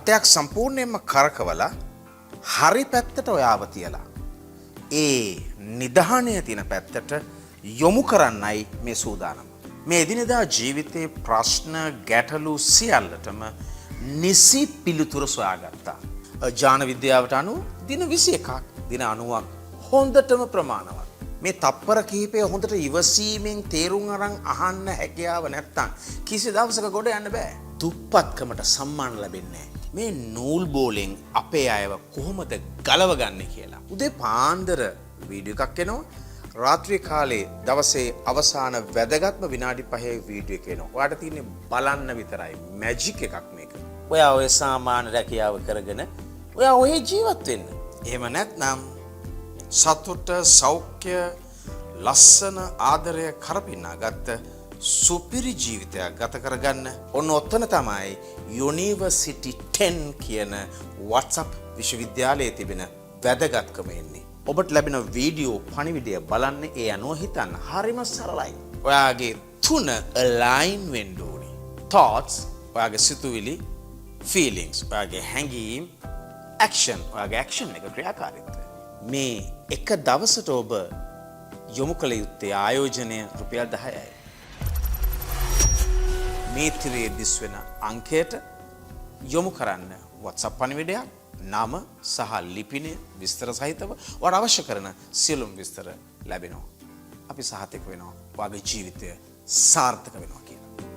තත්ත්වයක් සම්පූර්ණයෙන්ම කරකවලා හරි පැත්තට ඔයාව තියලා ඒ නිධානය තියෙන පැත්තට යොමු කරන්නයි මේ සූදානම. මේ එදිනෙදා ජීවිතයේ ප්‍රශ්න ගැටලු සියල්ලටම නිසි පිළිතුර සොයාගත්තා. ජාන විද්‍යාවට අනුව දින 21ක් දින 90ක් හොඳටම ප්‍රමාණවත්. මේ තප්පර කිහිපය හොඳට ඉවසීමෙන් තේරුම් අරන් අහන්න හැකියාව නැත්තම් කිසි දවසක ගොඩ යන්න බෑ. දුප්පත්කමට සම්මාන ලැබෙන්නේ නැහැ. මේ නූල් බෝලෙන් අපේ අයව කොහොමද ගලවගන්නේ කියලා. උදේ පාන්දර වීඩියෝ එකක් එනවා. රාත්‍රී කාලේ දවසේ අවසාන වැදගත්ම විනාඩි 5 වීඩියෝ එක එනවා. ඔයාලට තියෙන්නේ බලන්න විතරයි. මැජික් එකක් මේක. ඔයා ඔය සාමාන්‍ය රැකියාව කරගෙන ඔයා ඔය ජීවත් වෙන්න. එහෙම නැත්නම් සතුට සෞඛ්‍ය ලස්සන ආදරය කරපින්නා ගත්ත සුපිරි ජීවිතයක් ගත කරගන්න ඔන්න ඔතන තමයි යුනිවර්සිටි 10 කියන WhatsApp විශ්වවිද්‍යාලයේ තිබෙන වැදගත්කම එන්නේ. ඔබට ලැබෙන වීඩියෝ පණිවිඩය බලන්න ඒ අනුව හිතන්න හරිම සරලයි. ඔයාගේ තුන align වෙන්න ඕනේ. thoughts ඔයාගේ සිතුවිලි, feelings ඔයාගේ හැඟීම්, action ඔයාගේ action එක ක්‍රියාකාරීත්වය. මේ එක දවසට ඔබ යොමු කළ යුත්තේ ආයෝජනය රුපියල් 10යි. මේ තිරේ දිස්වෙන අංකයට යොමු කරන්න WhatsApp පණිවිඩයක්, නම සහ ලිපිනය විස්තර සහිතව ඔයාලට අවශ්‍ය කරන සියලුම විස්තර ලැබෙනවා. අපි සහතික වෙනවා ඔයාගේ ජීවිතය සාර්ථක වෙනවා කියලා.